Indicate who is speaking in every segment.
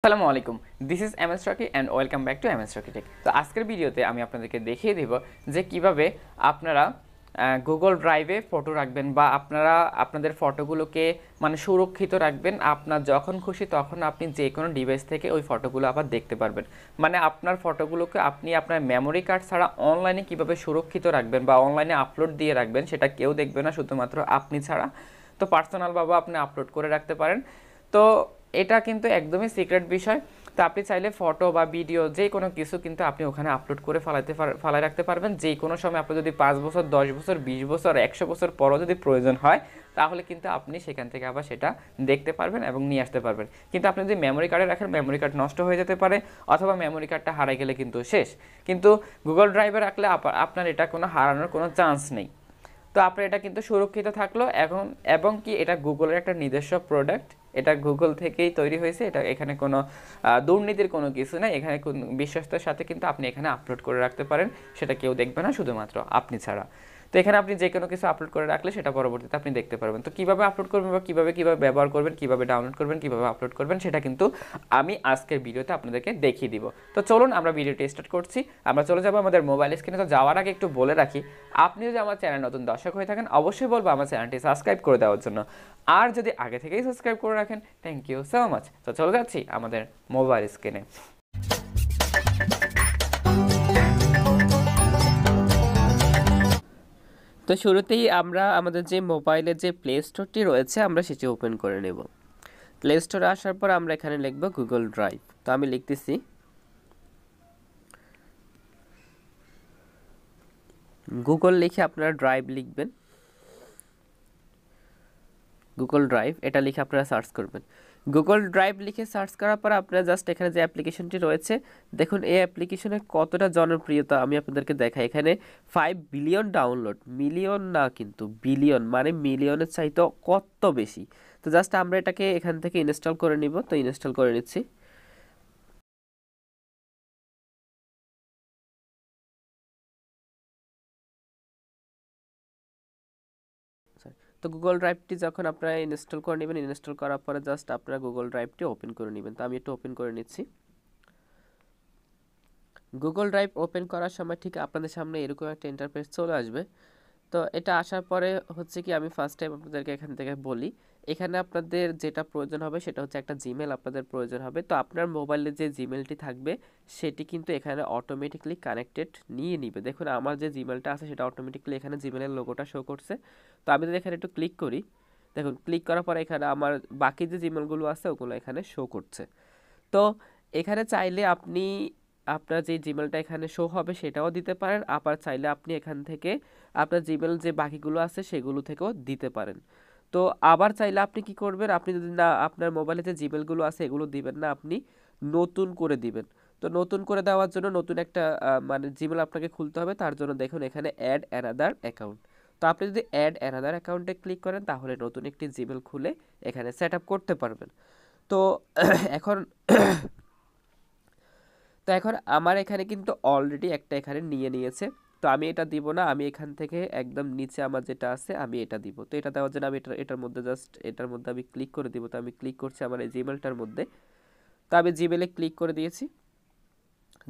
Speaker 1: আসসালামু আলাইকুম, this is MS Rocky and welcome back to MS Rocky tech. তো আজকের ভিডিওতে আমি আপনাদেরকে দেখিয়ে দেব যে কিভাবে আপনারা গুগল ড্রাইভে ফটো রাখবেন বা আপনারা আপনাদের ফটোগুলোকে মানে সুরক্ষিত রাখবেন। আপনার যখন খুশি তখন আপনি যে কোনো ডিভাইস থেকে ওই ফটোগুলো আবার দেখতে পারবেন। মানে আপনার ফটোগুলোকে আপনি আপনার মেমোরি কার্ড ছাড়া অনলাইনে কিভাবে সুরক্ষিত রাখবেন বা অনলাইনে আপলোড দিয়ে রাখবেন, সেটা কেউ দেখবে না শুধুমাত্র আপনি ছাড়া। তো পার্সোনালভাবে আপনি আপলোড করে রাখতে পারেন। তো এটা কিন্তু একদমই সিক্রেট বিষয়। তো আপনি চাইলে ফটো বা ভিডিও যে কোনো কিছু কিন্তু আপনি ওখানে আপলোড করে ফালাই রাখতে পারবেন যে কোনো সময়। আপনার যদি 5 বছর, 10 বছর, 20 বছর, 100 বছর পরও যদি প্রয়োজন হয়, তাহলে কিন্তু আপনি সেখান থেকে আবার সেটা দেখতে পারবেন এবং নিয়ে আসতে পারবেন। কিন্তু আপনি যদি মেমোরি কার্ডে রাখেন, মেমোরি কার্ড নষ্ট হয়ে যেতে পারে অথবা মেমোরি কার্ডটা হারিয়ে গেলে কিন্তু শেষ। কিন্তু গুগল ড্রাইভে রাখলে আপনার এটা কোনো হারানোর কোনো চান্স নেই। তো আপনার এটা কিন্তু সুরক্ষিত থাকলো এখন, এবং কি এটা গুগলের একটা নিজস্ব প্রোডাক্ট, এটা গুগল থেকেই তৈরি হয়েছে। এটা এখানে কোনো দুর্নীতির কোনো কিছু নেই। এখানে বিশ্বস্ততার সাথে কিন্তু আপনি এখানে আপলোড করে রাখতে পারেন, সেটা কেউ দেখবে না শুধুমাত্র আপনি ছাড়া। তো এখানে আপনি যে কোনো কিছু আপলোড করে রাখলে সেটা পরবর্তীতে আপনি দেখতে পারবেন। তো কীভাবে আপলোড করবেন বা কীভাবে ব্যবহার করবেন, কীভাবে ডাউনলোড করবেন, কীভাবে আপলোড করবেন, সেটা কিন্তু আমি আজকের ভিডিওতে আপনাদেরকে দেখিয়ে দিব। তো চলুন আমরা ভিডিওটি স্টার্ট করছি। আমরা চলে যাবো আমাদের মোবাইল স্ক্রিনে। তো যাওয়ার আগে একটু বলে রাখি, আপনি যদি আমার চ্যানেল নতুন দর্শক হয়ে থাকেন, অবশ্যই বলবো আমার চ্যানেলটি সাবস্ক্রাইব করে দেওয়ার জন্য। আর যদি আগে থেকেই সাবস্ক্রাইব করে রাখেন, থ্যাংক ইউ সো মাচ। তো চলে যাচ্ছি আমাদের মোবাইল স্ক্রিনে। তো শুরুতেই আমরা আমাদের যে মোবাইলের যে প্লে স্টোরটি রয়েছে আমরা সেটি ওপেন করে নেব। প্লে স্টোরে আসার পর আমরা এখানে লিখব গুগল ড্রাইভ। তো আমি লিখতেছি গুগল, লিখে আপনারা ড্রাইভ লিখবেন, গুগল ড্রাইভ এটা লিখে আপনারা সার্চ করবেন। গুগল ড্রাইভ লিখে সার্চ করার পর আপনারা জাস্ট এখানে যে অ্যাপ্লিকেশনটি রয়েছে, দেখুন এই অ্যাপ্লিকেশনের কতটা জনপ্রিয়তা আমি আপনাদেরকে দেখাই। এখানে 5 বিলিয়ন ডাউনলোড, মিলিয়ন না কিন্তু বিলিয়ন, মানে মিলিয়নের চাইতে কত বেশি। তো জাস্ট আমরা এটাকে এখান থেকে ইনস্টল করে নিব। তো ইনস্টল করে নিচ্ছি। তো গুগল ড্রাইভটি যখন আপনারা ইনস্টল করে নেবেন, ইনস্টল করার পরে জাস্ট আপনারা গুগল ড্রাইভটি ওপেন করে নেবেন। তো আমি একটু ওপেন করে নিচ্ছি। গুগল ড্রাইভ ওপেন করার সময় ঠিক আপনাদের সামনে এরকম একটা ইন্টারফেস চলে আসবে। তো এটা আসার পরে হচ্ছে কি, আমি ফার্স্ট টাইম আপনাদেরকে এখান থেকে বলি, এখানে আপনাদের যেটা প্রয়োজন হবে সেটা হচ্ছে একটা জিমেল আপনাদের প্রয়োজন হবে। তো আপনার মোবাইলে যে জিমেলটি থাকবে সেটি কিন্তু এখানে অটোমেটিকলি কানেক্টেড নিয়ে নিবে। দেখুন আমার যে জিমেলটা আছে সেটা অটোমেটিকলি এখানে জিমেলের লোগোটা শো করছে। তো আমি যদি এখানে একটু ক্লিক করি, দেখুন ক্লিক করার পরে এখানে আমার বাকি যে জিমেলগুলো আছে ওগুলো এখানে শো করছে। তো এখানে চাইলে আপনি আপনার যে জিমেলটা এখানে শো হবে সেটাও দিতে পারেন, আবার চাইলে আপনি এখান থেকে আপনার জিমেল যে বাকিগুলো আছে সেগুলো থেকেও দিতে পারেন। তো আবার চাইলে আপনি কি করবেন, আপনি যদি না আপনার মোবাইলে যে জিমেলগুলো আছে এগুলো দিবেন না, আপনি নতুন করে দিবেন। তো নতুন করে দেওয়ার জন্য নতুন একটা মানে জিমেল আপনাকে খুলতে হবে। তার জন্য দেখুন এখানে অ্যাড অ্যানাদার অ্যাকাউন্ট। তো আপনি যদি অ্যাড অ্যানাদার অ্যাকাউন্টে ক্লিক করেন তাহলে নতুন একটি জিমেল খুলে এখানে সেট আপ করতে পারবেন। তো এখন তো এখন আমার এখানে কিন্তু অলরেডি একটা এখানে নিয়ে নিয়েছে। তো আমি এটা দিব না, আমি এখান থেকে একদম নিচে আমার যেটা আছে আমি এটা দিব। তো এটা দেওয়ার জন্য আমি এটার মধ্যে জাস্ট এটার মধ্যে আমি ক্লিক করে দিব। তো আমি ক্লিক করছি আমার এই জিমেলটার মধ্যে। তো আমি জিমেলে ক্লিক করে দিয়েছি।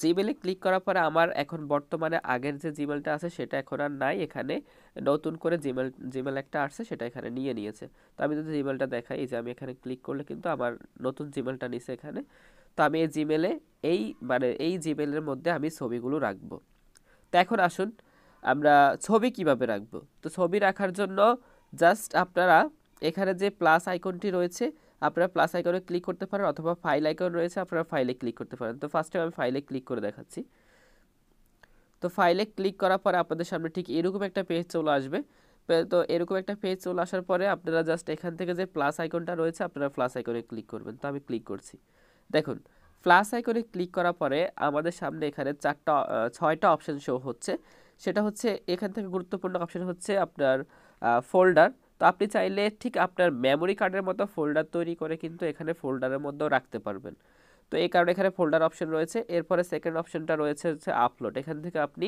Speaker 1: জিমেলে ক্লিক করার পরে আমার এখন বর্তমানে আগের যে জিমেলটা আছে সেটা এখন আর নাই, এখানে নতুন করে জিমেল একটা আসছে সেটা এখানে নিয়ে নিয়েছে। তো আমি যদি জিমেলটা দেখাই, এই যে আমি এখানে ক্লিক করলে কিন্তু আমার নতুন জিমেলটা নিছে এখানে। তো আমি এই জিমেলে এই জিমেলের মধ্যে আমি ছবিগুলো রাখবো। তো এখন আসুন আমরা ছবি কিভাবে রাখবো। তো ছবি রাখার জন্য জাস্ট আপনারা এখানে যে প্লাস আইকনটি রয়েছে আপনারা প্লাস আইকনে ক্লিক করতে পারেন, অথবা ফাইল আইকন রয়েছে আপনারা ফাইলে ক্লিক করতে পারেন। তো ফার্স্টে আমি ফাইলে ক্লিক করে দেখাচ্ছি। তো ফাইলে ক্লিক করার পরে আপনাদের সামনে ঠিক এরকম একটা পেজ চলে আসবে। তো এরকম একটা পেজ চলে আসার পরে আপনারা জাস্ট এখান থেকে যে প্লাস আইকনটা রয়েছে আপনারা প্লাস আইকনে ক্লিক করবেন। তো আমি ক্লিক করছি। দেখুন প্লাস আইকনে ক্লিক করার পরে আমাদের সামনে এখানে 6টা অপশন শো হচ্ছে। সেটা হচ্ছে এখান থেকে গুরুত্বপূর্ণ অপশন হচ্ছে আপনার ফোল্ডার। তো আপনি চাইলে ঠিক আপনার মেমোরি কার্ডের মতো ফোল্ডার তৈরি করে কিন্তু এখানে ফোল্ডারের মধ্যেও রাখতে পারবেন। তো এই কারণে এখানে ফোল্ডার অপশন রয়েছে। এরপরে সেকেন্ড অপশনটা রয়েছে হচ্ছে আপলোড, এখান থেকে আপনি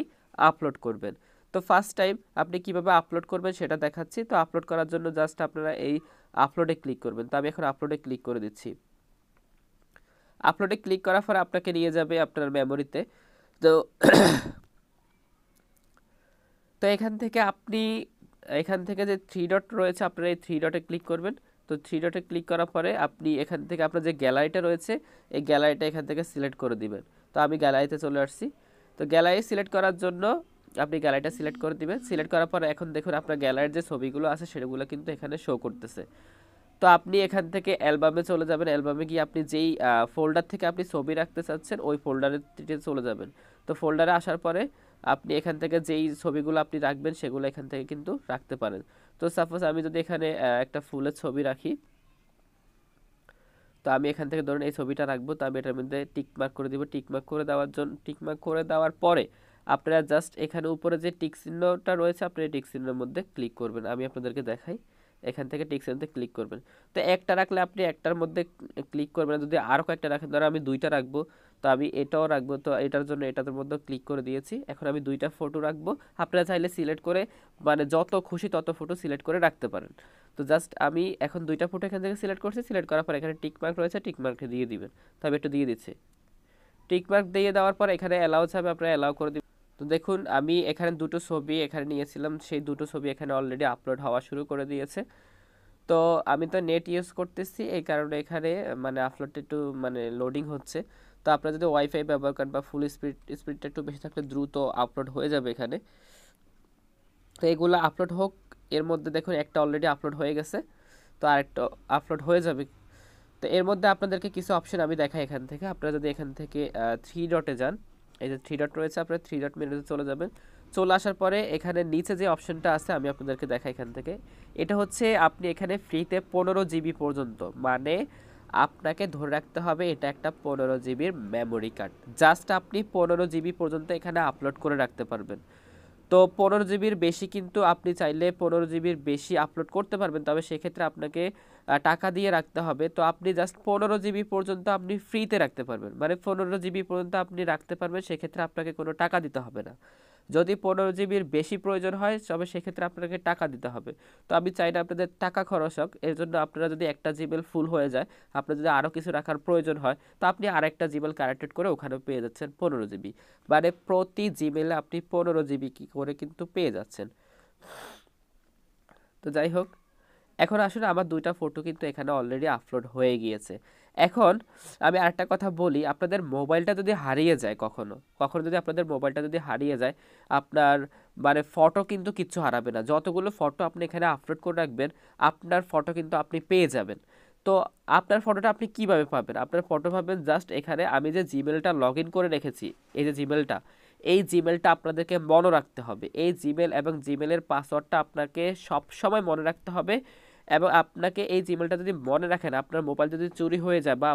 Speaker 1: আপলোড করবেন। তো ফার্স্ট টাইম আপনি কিভাবে আপলোড করবেন সেটা দেখাচ্ছি। তো আপলোড করার জন্য জাস্ট আপনারা এই আপলোডে ক্লিক করবেন। তো আমি এখন আপলোডে ক্লিক করে দিচ্ছি।
Speaker 2: আপলোডে ক্লিক করার পরে আপনাকে নিয়ে যাবে আপনার মেমোরিতে। তো তো এখান থেকে যে থ্রি ডট রয়েছে আপনারা এই থ্রি ডটে ক্লিক করবেন। তো থ্রি ডটে ক্লিক করার পরে আপনি এখান থেকে আপনার যে গ্যালারিটা রয়েছে এই গ্যালারিটা এখান থেকে সিলেক্ট করে দিবেন। তো আমি গ্যালারিতে চলে আসছি। তো গ্যালারি সিলেক্ট করার জন্য আপনি গ্যালারিটা সিলেক্ট করে দিবেন। সিলেক্ট করার পরে এখন দেখুন আপনার গ্যালারির যে ছবিগুলো আছে সেগুলো কিন্তু এখানে শো করতেছে। তো আপনি এখান থেকে অ্যালবামে চলে যাবেন। অ্যালবামে গিয়ে আপনি যেই ফোল্ডার থেকে আপনি ছবি রাখতে চাচ্ছেন ওই ফোল্ডারে চলে যাবেন। তো ফোল্ডারে আসার পরে আপনি এখান থেকে যেই ছবিগুলো আপনি রাখবেন সেগুলো এখান থেকে কিন্তু রাখতে পারেন। তো সাপোজ আমি যদি এখানে একটা ফুলের ছবি রাখি, তো আমি এখান থেকে ধরুন এই ছবিটা রাখবো। তো আমি এটার মধ্যে টিক মার্ক করে দিব। টিক মার্ক করে দেওয়ার পরে আপনারা জাস্ট এখানে উপরে যে টিক চিহ্নটা রয়েছে আপনি এই টিক চিহ্নের মধ্যে ক্লিক করবেন। আমি আপনাদেরকে দেখাই, এখান থেকে টিক চিহ্নতে ক্লিক করবেন। তো একটা রাখলে আপনি একটার মধ্যে ক্লিক করবেন, যদি আরও কয়েকটা রাখেন, ধরো আমি দুইটা রাখবো, তো আমি এটাও রাখবো। তো এটার জন্য এটার মধ্যে ক্লিক করে দিয়েছি। এখন আমি দুইটা ফটো রাখবো। আপনারা চাইলে সিলেক্ট করে মানে যত খুশি তত ফটো সিলেক্ট করে রাখতে পারেন। তো জাস্ট আমি এখন দুইটা ফটো এখান থেকে সিলেক্ট করছি। সিলেক্ট করার পর এখানে টিক মার্ক রয়েছে, টিক মার্কটা দিয়ে দিবেন। তো আমি একটু দিয়ে দিচ্ছি। টিক মার্ক দিয়ে দেওয়ার পর এখানে অ্যালাউ চাবে, আপনারা অ্যালাউ করে দিবেন। তো দেখুন আমি এখানে দুটো ছবি এখানে নিয়েছিলাম, সেই দুটো ছবি এখানে অলরেডি আপলোড হওয়া শুরু করে দিয়েছে। তো আমি তো নেট ইউজ করতেছি, এই কারণে এখানে মানে আপলোডটা একটু মানে লোডিং হচ্ছে। তো আপনারা যদি ওয়াইফাই ব্যবহার করেন বা ফুল স্পিডটা একটু বেশি থাকলে দ্রুত আপলোড হয়ে যাবে এখানে। তো এগুলো আপলোড হোক, এর মধ্যে দেখুন একটা অলরেডি আপলোড হয়ে গেছে, তো আরেকটা আপলোড হয়ে যাবে। তো এর মধ্যে আপনাদেরকে কিছু অপশন আমি দেখাই এখান থেকে। আপনারা যদি এখান থেকে থ্রি ডটে যান, এই যে থ্রি ডট রয়েছে, আপনারা থ্রি ডট মেনুতে চলে যাবেন। চলে আসার পরে এখানে নিচে যে অপশনটা আছে আমি আপনাদেরকে দেখাই এখান থেকে। এটা হচ্ছে আপনি এখানে ফ্রিতে 15 GB পর্যন্ত, মানে আপনাকে ধরে রাখতে হবে এটা একটা 15 GB মেমোরি কার্ড। জাস্ট আপনি 15 GB পর্যন্ত এখানে আপলোড করে রাখতে পারবেন। তো 15 GB বেশি কিন্তু আপনি চাইলে 15 GB বেশি আপলোড করতে পারবেন, তবে সেক্ষেত্রে আপনাকে টাকা দিয়ে রাখতে হবে। তো আপনি জাস্ট 15 GB পর্যন্ত আপনি ফ্রিতে রাখতে পারবেন, মানে 15 GB পর্যন্ত আপনি রাখতে পারবেন, সেক্ষেত্রে আপনাকে কোনো টাকা দিতে হবে না। যদি 15 GB বেশি প্রয়োজন হয় তবে সেক্ষেত্রে আপনাকে টাকা দিতে হবে। তো আমি চাই না আপনাদের টাকা খরচ হোক, এর জন্য আপনারা যদি একটা জিমেল ফুল হয়ে যায়, আপনার যদি আরও কিছু রাখার প্রয়োজন হয়, তো আপনি আরেকটা জিমেল কানেক্টেড করে ওখানে পেয়ে যাচ্ছেন 15 GB। মানে প্রতি জিমেলে আপনি 15 GB কি করে কিন্তু পেয়ে যাচ্ছেন। তো যাই হোক, এখন আসলে আমার দুইটা ফটো কিন্তু এখানে অলরেডি আপলোড হয়ে গিয়েছে। এখন আমি আরেকটা কথা বলি, আপনাদের মোবাইলটা যদি হারিয়ে যায় কখনো কখনো, যদি আপনাদের মোবাইলটা যদি হারিয়ে যায়, আপনার মানে ফটো কিন্তু কিচ্ছু হারাবে না। যতগুলো ফটো আপনি এখানে আপলোড করে রাখবেন আপনার ফটো কিন্তু আপনি পেয়ে যাবেন। তো আপনার ফটোটা আপনি কিভাবে পাবেন? আপনার ফটো পাবেন জাস্ট এখানে আমি যে জিমেলটা লগ ইন করে রেখেছি, এই যে জিমেলটা, এই জিমেলটা আপনাদেরকে মনে রাখতে হবে। এই জিমেল এবং জিমেলের পাসওয়ার্ডটা আপনাকে সব সময় মনে রাখতে হবে। এবং আপনাকে এই জিমেলটা যদি মনে রাখেন, আপনার মোবাইল যদি চুরি হয়ে যায় বা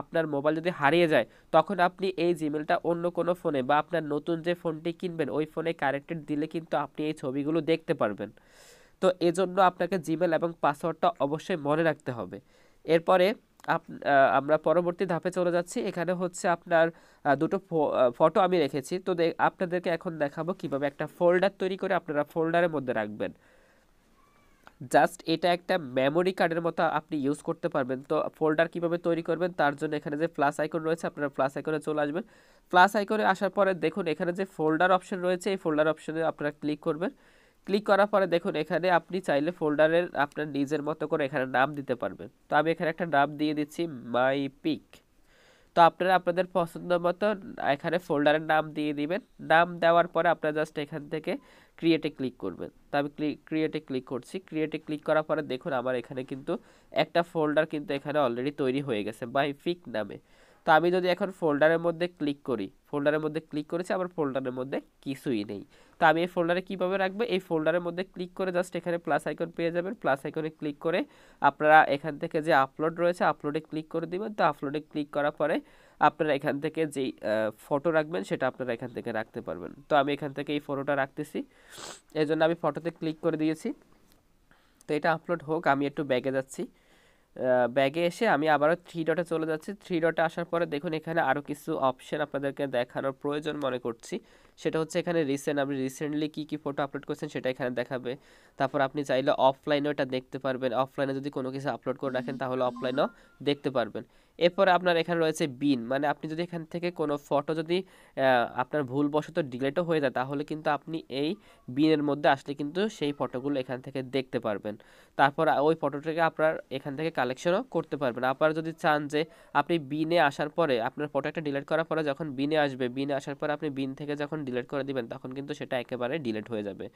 Speaker 2: আপনার মোবাইল যদি হারিয়ে যায়, তখন আপনি এই জিমেলটা অন্য কোনো ফোনে বা আপনার নতুন যে ফোনটি কিনবেন ওই ফোনে কানেক্টেড দিলে কিন্তু আপনি এই ছবিগুলো দেখতে পারবেন। তো এজন্য আপনাকে জিমেল এবং পাসওয়ার্ডটা অবশ্যই মনে রাখতে হবে। এরপরে আমরা পরবর্তী ধাপে চলে যাচ্ছি। এখানে হচ্ছে আপনার দুটো ফটো আমি রেখেছি। তো আপনাদেরকে এখন দেখাবো কিভাবে একটা ফোল্ডার তৈরি করে আপনারা ফোল্ডারের মধ্যে রাখবেন। জাস্ট এটা একটা মেমোরি কার্ডের মতো আপনি ইউজ করতে পারবেন। তো ফোল্ডার কিভাবে তৈরি করবেন তার জন্য এখানে যে প্লাস আইকন রয়েছে আপনারা প্লাস আইকনে চলে আসবেন। প্লাস আইকনে আসার পরে দেখুন এখানে যে ফোল্ডার অপশন রয়েছে, এই ফোল্ডার অপশনে আপনারা ক্লিক করবেন। ক্লিক করার পরে দেখুন এখানে আপনি চাইলে ফোল্ডারের আপনার নিজের মতো করে এখানে নাম দিতে পারবেন। তো আমি এখানে একটা নাম দিয়ে দিচ্ছি মাই পিক। তো আপনারা আপনাদের পছন্দ মতো এখানে ফোল্ডারের নাম দিয়ে দিবেন। নাম দেওয়ার পরে আপনারা জাস্ট এখান থেকে ক্রিয়েটে ক্লিক করবেন। তো আমি ক্রিয়েটে ক্লিক করছি। ক্রিয়েটে ক্লিক করার পরে দেখুন আমার এখানে কিন্তু একটা ফোল্ডার কিন্তু এখানে অলরেডি তৈরি হয়ে গেছে বাই পিক নামে। তো আমি যদি এখন ফোল্ডারের মধ্যে ক্লিক করি, ফোল্ডারের মধ্যে ক্লিক করেছি, আবার ফোল্ডারের মধ্যে কিছুই নেই। তো আমি এই ফোল্ডারে কীভাবে রাখবো? এই ফোল্ডারের মধ্যে ক্লিক করে জাস্ট এখানে প্লাস আইকন পেয়ে যাবেন। প্লাস আইকনে ক্লিক করে আপনারা এখান থেকে যে আপলোড রয়েছে আপলোডে ক্লিক করে দিবেন। তো আপলোডে ক্লিক করার পরে আপনারা এখান থেকে যেই ফটো রাখবেন সেটা আপনারা এখান থেকে রাখতে পারবেন। তো আমি এখান থেকে এই ফটোটা রাখতেছি, এই জন্য আমি ফটোতে ক্লিক করে দিয়েছি। তো এটা আপলোড হোক, আমি একটু ব্যাগে যাচ্ছি। ব্যাগে এসে আমি আবারও থ্রি ডটে চলে যাচ্ছি। থ্রি ডটে আসার পরে দেখুন এখানে আরও কিছু অপশন আপনাদেরকে দেখানোর প্রয়োজন মনে করছি। সেটা হচ্ছে এখানে আপনি রিসেন্টলি কী কী ফটো আপলোড করছেন সেটা এখানে দেখাবে। তারপর আপনি চাইলে অফলাইনেও এটা দেখতে পারবেন। অফলাইনে যদি কোনো কিছু আপলোড করে রাখেন তাহলে অফলাইনেও দেখতে পারবেন। এরপরে আপনার এখানে রয়েছে বিন, মানে আপনি যদি এখান থেকে কোনো ফটো যদি আপনার ভুলবশত ডিলেটও হয়ে যায় তাহলে কিন্তু আপনি এই বিনের মধ্যে আসলে কিন্তু সেই ফটোগুলো এখান থেকে দেখতে পারবেন। তারপর ওই ফটোটাকে আপনার এখান থেকে কালেকশনও করতে পারবেন। আপনারা যদি চান যে আপনি বিনে আসার পরে আপনার ফটো একটা ডিলিট করার পরে যখন বিনে আসবে, বিনে আসার পরে আপনি বিন থেকে যখন ডিলিট করে দিবেন তখন কিন্তু সেটা একেবারে ডিলিট হয়ে যাবে।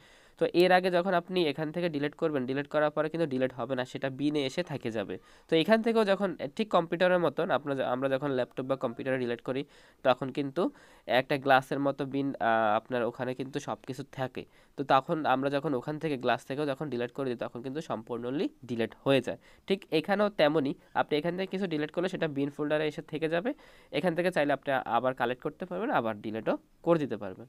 Speaker 2: তো এর আগে যখন আপনি এখান থেকে ডিলিট করবেন, ডিলিট করার পরে কিন্তু ডিলিট হবে না, সেটা বিনে এসে থেকে যাবে। তো এখান থেকেও যখন ঠিক কম্পিউটারের মতন আমরা যখন ল্যাপটপ বা কম্পিউটারে ডিলিট করি তখন কিন্তু একটা গ্লাসের মতো বিন আপনার ওখানে কিন্তু সব কিছু থাকে। তো তখন আমরা যখন ওখান থেকে গ্লাস থেকেও যখন ডিলিট করে দিই তখন কিন্তু সম্পূর্ণলি ডিলিট হয়ে যায়। ঠিক এখানেও তেমনই, আপনি এখান থেকে কিছু ডিলিট করলে সেটা বিন ফোল্ডারে এসে থেকে যাবে। এখান থেকে চাইলে আপনি আবার কালেক্ট করতে পারবেন, আবার ডিলিটও করে দিতে পারবেন।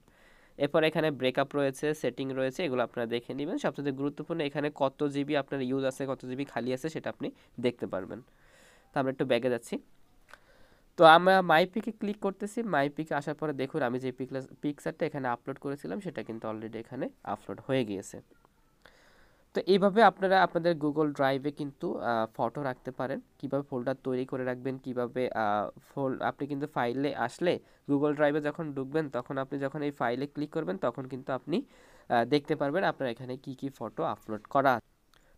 Speaker 2: এরপর এখানে ব্রেকআপ রয়েছে, সেটিং রয়েছে, এগুলো আপনারা দেখে নেবেন। সবচেয়ে গুরুত্বপূর্ণ এখানে কত জিবি আপনার ইউজ আছে, কত জিবি খালি আছে সেটা আপনি দেখতে পারবেন। তো আমরা একটু ব্যাগে যাচ্ছি। তো আমরা মাই পিকে ক্লিক করতেছি। মাই পিকে আসার পরে দেখুন আমি যে পিকচারটা এখানে আপলোড করেছিলাম সেটা কিন্তু অলরেডি এখানে আপলোড হয়ে গিয়েছে। তো এইভাবে আপনারা আপনাদের গুগল ড্রাইভে কিন্তু ফটো রাখতে পারেন। কিভাবে ফোল্ডার তৈরি করে রাখবেন, কিভাবে আপনি কিন্তু ফাইলে আসলে গুগল ড্রাইভে যখন ঢুকবেন তখন আপনি যখন এই ফাইলে ক্লিক করবেন তখন কিন্তু আপনি দেখতে পারবেন আপনার এখানে কি কি ফটো আপলোড করা আছে।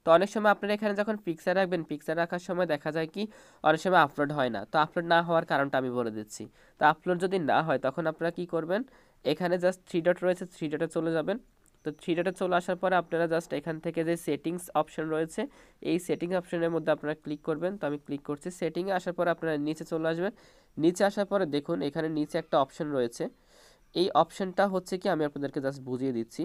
Speaker 2: তো অনেক সময় আপনারা এখানে যখন পিকচার রাখবেন, পিকচার রাখার সময় দেখা যায় কি অনেক সময় আপলোড হয় না। তো আপলোড না হওয়ার কারণটা আমি বলে দিচ্ছি। তো আপলোড যদি না হয় তখন আপনারা কি করবেন, এখানে জাস্ট থ্রি ডট রয়েছে, থ্রি ডটে চলে যাবেন। তো থ্রি ডটে চলে আসার পরে আপনারা জাস্ট এখান থেকে যে সেটিংস অপশন রয়েছে এই সেটিংস অপশনের মধ্যে আপনারা ক্লিক করবেন। তো আমি ক্লিক করছি। সেটিংয়ে আসার পরে আপনারা নিচে চলে আসবেন। নিচে আসার পরে দেখুন এখানে নিচে একটা অপশন রয়েছে। এই অপশনটা হচ্ছে কি আমি আপনাদেরকে জাস্ট বুঝিয়ে দিচ্ছি।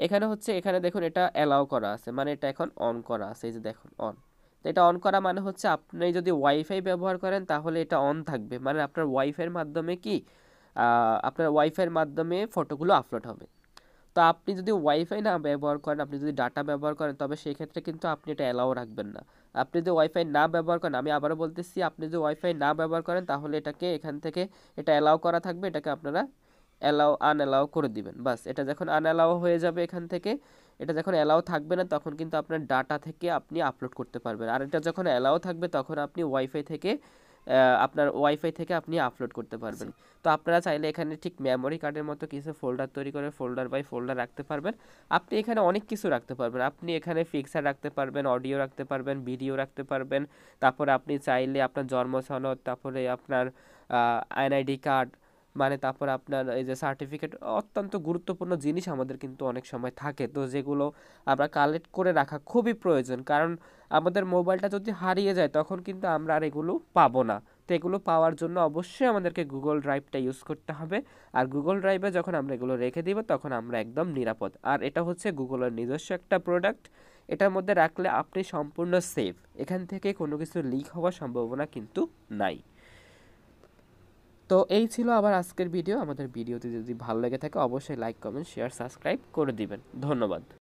Speaker 2: এখানে হচ্ছে এখানে দেখুন এটা অ্যালাউ করা আছে, মানে এটা এখন অন করা আছে, এই যে দেখুন অন। তো এটা অন করা মানে হচ্ছে আপনি যদি ওয়াইফাই ব্যবহার করেন তাহলে এটা অন থাকবে, মানে আপনার ওয়াইফাইয়ের মাধ্যমে কি আপনার ওয়াইফাইয়ের মাধ্যমে ফটোগুলো আপলোড হবে। তো আপনি যদি ওয়াইফাই না ব্যবহার করেন, আপনি যদি ডাটা ব্যবহার করেন তবে সেই ক্ষেত্রে কিন্তু আপনি এটা অ্যালাউ রাখবেন না। আপনি যদি ওয়াইফাই না ব্যবহার করেন, আমি আবারও বলতেছি, আপনি যদি ওয়াইফাই না ব্যবহার করেন তাহলে এটাকে এখান থেকে এটা অ্যালাউ করা থাকবে, এটাকে আপনারা অ্যালাউ আনঅ্যালাউ করে দিবেন। বাস এটা যখন আনঅ্যালাউ হয়ে যাবে এখান থেকে, এটা যখন অ্যালাউ থাকবে না তখন কিন্তু আপনার ডাটা থেকে আপনি আপলোড করতে পারবেন। আর এটা যখন অ্যালাউ থাকবে তখন আপনি ওয়াইফাই থেকে আপনার ওয়াইফাই থেকে আপনি আপলোড করতে পারবেন। তো আপনারা চাইলে এখানে ঠিক মেমোরি কার্ডের মতো কিছু ফোল্ডার তৈরি করে ফোল্ডার বাই ফোল্ডার রাখতে পারবেন। আপনি এখানে অনেক কিছু রাখতে পারবেন। আপনি এখানে পিকচার রাখতে পারবেন, অডিও রাখতে পারবেন, ভিডিও রাখতে পারবেন। তারপরে আপনি চাইলে আপনার জন্ম সনদ, তারপরে আপনার এনআইডি কার্ড, মানে তারপর আপনার এই যে সার্টিফিকেট, অত্যন্ত গুরুত্বপূর্ণ জিনিস আমাদের কিন্তু অনেক সময় থাকে, তো যেগুলো আমরা কালেক্ট করে রাখা খুবই প্রয়োজন। কারণ আমাদের মোবাইলটা যদি হারিয়ে যায় তখন কিন্তু আমরা আর এগুলো পাবো না। তো এগুলো পাওয়ার জন্য অবশ্যই আমাদেরকে গুগল ড্রাইভটা ইউজ করতে হবে। আর গুগল ড্রাইভে যখন আমরা এগুলো রেখে দিব তখন আমরা একদম নিরাপদ। আর এটা হচ্ছে গুগলের নিজস্ব একটা প্রোডাক্ট, এটার মধ্যে রাখলে আপনি সম্পূর্ণ সেফ, এখান থেকে কোনো কিছু লিক হওয়ার সম্ভাবনা কিন্তু নাই। তো এই ছিল আবার আজকের ভিডিও। আমাদের ভিডিওতে যদি ভালো লেগে থাকে অবশ্যই লাইক, কমেন্ট, শেয়ার, সাবস্ক্রাইব করে দিবেন। ধন্যবাদ।